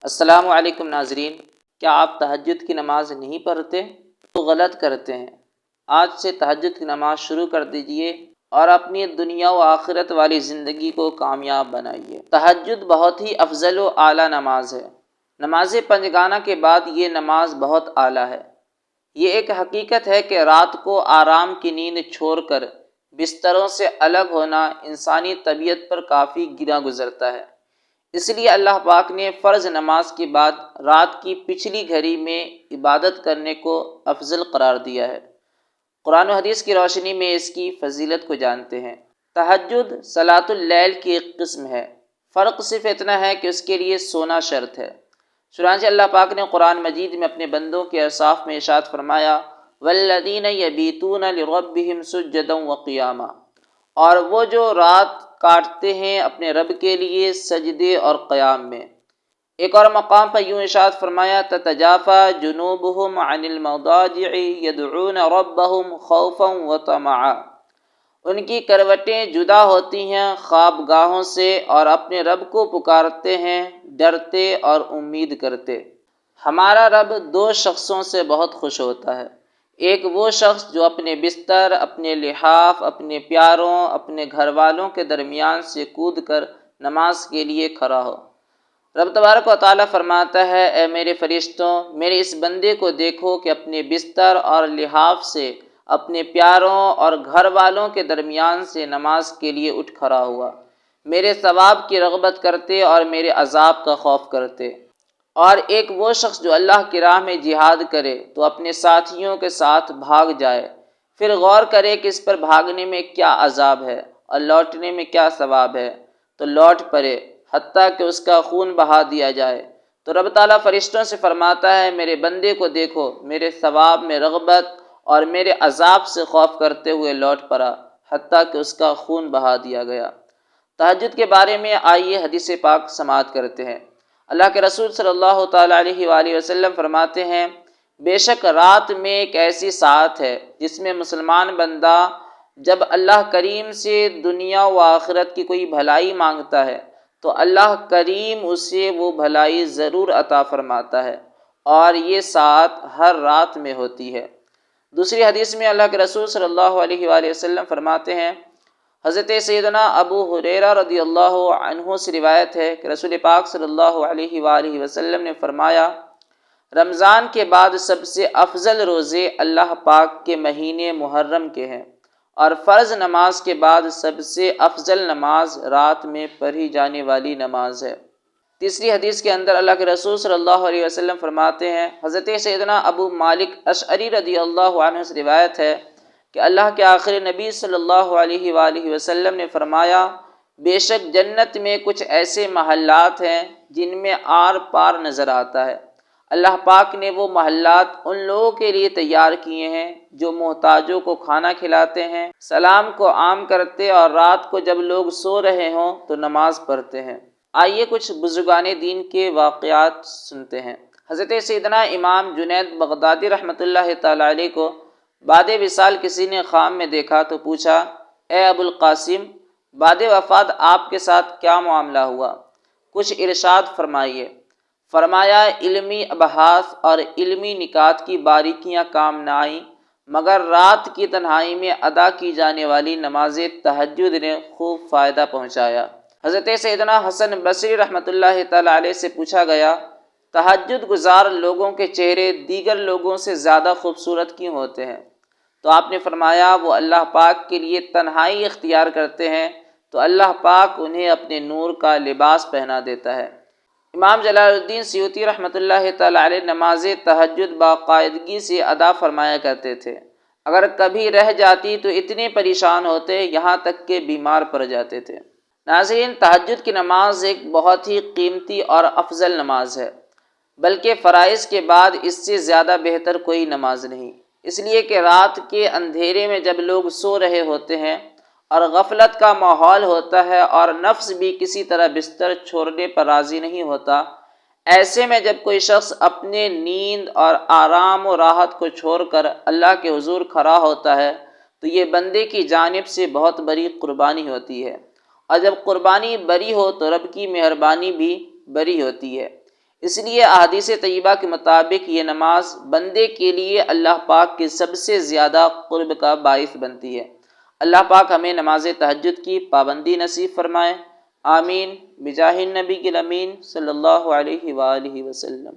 السلام علیکم ناظرین، کیا آپ تہجد کی نماز نہیں پڑھتے؟ تو غلط کرتے ہیں۔ آج سے تہجد کی نماز شروع کر دیجئے اور اپنی دنیا و آخرت والی زندگی کو کامیاب بنائیے۔ تہجد بہت ہی افضل و اعلیٰ نماز ہے۔ نماز پنجگانہ کے بعد یہ نماز بہت اعلیٰ ہے۔ یہ ایک حقیقت ہے کہ رات کو آرام کی نیند چھوڑ کر بستروں سے الگ ہونا انسانی طبیعت پر کافی گراں گزرتا ہے۔ اس لیے اللہ پاک نے فرض نماز کے بعد رات کی پچھلی گھڑی میں عبادت کرنے کو افضل قرار دیا ہے۔ قرآن و حدیث کی روشنی میں اس کی فضیلت کو جانتے ہیں۔ تہجد صلاۃ اللیل کی ایک قسم ہے۔ فرق صرف اتنا ہے کہ اس کے لیے سونا شرط ہے۔ چنانچہ اللہ پاک نے قرآن مجید میں اپنے بندوں کے اوصاف میں ارشاد فرمایا، والذین یبیتون لربہم سجدا وقیاما، اور وہ جو رات کاٹتے ہیں اپنے رب کے لیے سجدے اور قیام میں۔ ایک اور مقام پر یوں ارشاد فرمایا، تتجافی جنوبہم عن المضاجع یدعون ربہم خوفا وطمعا، ان کی کروٹیں جدا ہوتی ہیں خوابگاہوں سے اور اپنے رب کو پکارتے ہیں ڈرتے اور امید کرتے۔ ہمارا رب دو شخصوں سے بہت خوش ہوتا ہے۔ ایک وہ شخص جو اپنے بستر، اپنے لحاف، اپنے پیاروں، اپنے گھر والوں کے درمیان سے کود کر نماز کے لیے کھڑا ہو۔ رب تبارک و تعالیٰ فرماتا ہے، اے میرے فرشتوں، میرے اس بندے کو دیکھو کہ اپنے بستر اور لحاف سے اپنے پیاروں اور گھر والوں کے درمیان سے نماز کے لیے اٹھ کھڑا ہوا، میرے ثواب کی رغبت کرتے اور میرے عذاب کا خوف کرتے۔ اور ایک وہ شخص جو اللہ کی راہ میں جہاد کرے تو اپنے ساتھیوں کے ساتھ بھاگ جائے، پھر غور کرے کہ اس پر بھاگنے میں کیا عذاب ہے اور لوٹنے میں کیا ثواب ہے، تو لوٹ پڑے حتیٰ کہ اس کا خون بہا دیا جائے۔ تو رب تعالیٰ فرشتوں سے فرماتا ہے، میرے بندے کو دیکھو، میرے ثواب میں رغبت اور میرے عذاب سے خوف کرتے ہوئے لوٹ پڑا حتیٰ کہ اس کا خون بہا دیا گیا۔ تہجد کے بارے میں آئیے حدیث پاک سماعت کرتے ہیں۔ اللہ کے رسول صلی اللہ تعالیٰ علیہ وآلہ وسلم فرماتے ہیں، بے شک رات میں ایک ایسی ساعت ہے جس میں مسلمان بندہ جب اللہ کریم سے دنیا و آخرت کی کوئی بھلائی مانگتا ہے تو اللہ کریم اسے وہ بھلائی ضرور عطا فرماتا ہے، اور یہ ساعت ہر رات میں ہوتی ہے۔ دوسری حدیث میں اللہ کے رسول صلی اللہ علیہ وآلہ وسلم فرماتے ہیں، حضرت سیدنا ابو ہریرہ رضی اللہ عنہ سے روایت ہے کہ رسول پاک صلی اللہ علیہ وآلہ وسلم نے فرمایا، رمضان کے بعد سب سے افضل روزے اللہ پاک کے مہینے محرم کے ہیں، اور فرض نماز کے بعد سب سے افضل نماز رات میں پڑھی جانے والی نماز ہے۔ تیسری حدیث کے اندر اللہ کے رسول صلی اللہ علیہ وسلم فرماتے ہیں، حضرت سیدنا ابو مالک اشعری رضی اللہ عنہ سے روایت ہے کہ اللہ کے آخری نبی صلی اللہ علیہ وآلہ وسلم نے فرمایا، بے شک جنت میں کچھ ایسے محلات ہیں جن میں آر پار نظر آتا ہے۔ اللہ پاک نے وہ محلات ان لوگوں کے لیے تیار کیے ہیں جو محتاجوں کو کھانا کھلاتے ہیں، سلام کو عام کرتے اور رات کو جب لوگ سو رہے ہوں تو نماز پڑھتے ہیں۔ آئیے کچھ بزرگان دین کے واقعات سنتے ہیں۔ حضرت سیدنا امام جنید بغدادی رحمۃ اللہ تعالی علیہ کو بعد وصال کسی نے خواب میں دیکھا تو پوچھا، اے ابو القاسم، بعد وفات آپ کے ساتھ کیا معاملہ ہوا؟ کچھ ارشاد فرمائیے۔ فرمایا، علمی ابحاث اور علمی نکات کی باریکیاں کام نہ آئیں مگر رات کی تنہائی میں ادا کی جانے والی نماز تہجد نے خوب فائدہ پہنچایا۔ حضرت سیدنا حسن بصری رحمۃ اللہ تعالی علیہ سے پوچھا گیا، تہجد گزار لوگوں کے چہرے دیگر لوگوں سے زیادہ خوبصورت کیوں ہوتے ہیں؟ تو آپ نے فرمایا، وہ اللہ پاک کے لیے تنہائی اختیار کرتے ہیں تو اللہ پاک انہیں اپنے نور کا لباس پہنا دیتا ہے۔ امام جلال الدین سیوطی رحمۃ اللہ تعالی علیہ نماز تہجد باقاعدگی سے ادا فرمایا کرتے تھے۔ اگر کبھی رہ جاتی تو اتنے پریشان ہوتے یہاں تک کہ بیمار پڑ جاتے تھے۔ ناظرین، تہجد کی نماز ایک بہت ہی قیمتی اور افضل نماز ہے، بلکہ فرائض کے بعد اس سے زیادہ بہتر کوئی نماز نہیں، اس لیے کہ رات کے اندھیرے میں جب لوگ سو رہے ہوتے ہیں اور غفلت کا ماحول ہوتا ہے اور نفس بھی کسی طرح بستر چھوڑنے پر راضی نہیں ہوتا، ایسے میں جب کوئی شخص اپنے نیند اور آرام و راحت کو چھوڑ کر اللہ کے حضور کھڑا ہوتا ہے تو یہ بندے کی جانب سے بہت بڑی قربانی ہوتی ہے، اور جب قربانی بری ہو تو رب کی مہربانی بھی بری ہوتی ہے۔ اس لیے احادیث طیبہ کے مطابق یہ نماز بندے کے لیے اللہ پاک کے سب سے زیادہ قرب کا باعث بنتی ہے۔ اللہ پاک ہمیں نماز تہجد کی پابندی نصیب فرمائے، آمین، بجاہ النبی الامین صلی اللہ علیہ وآلہ وسلم۔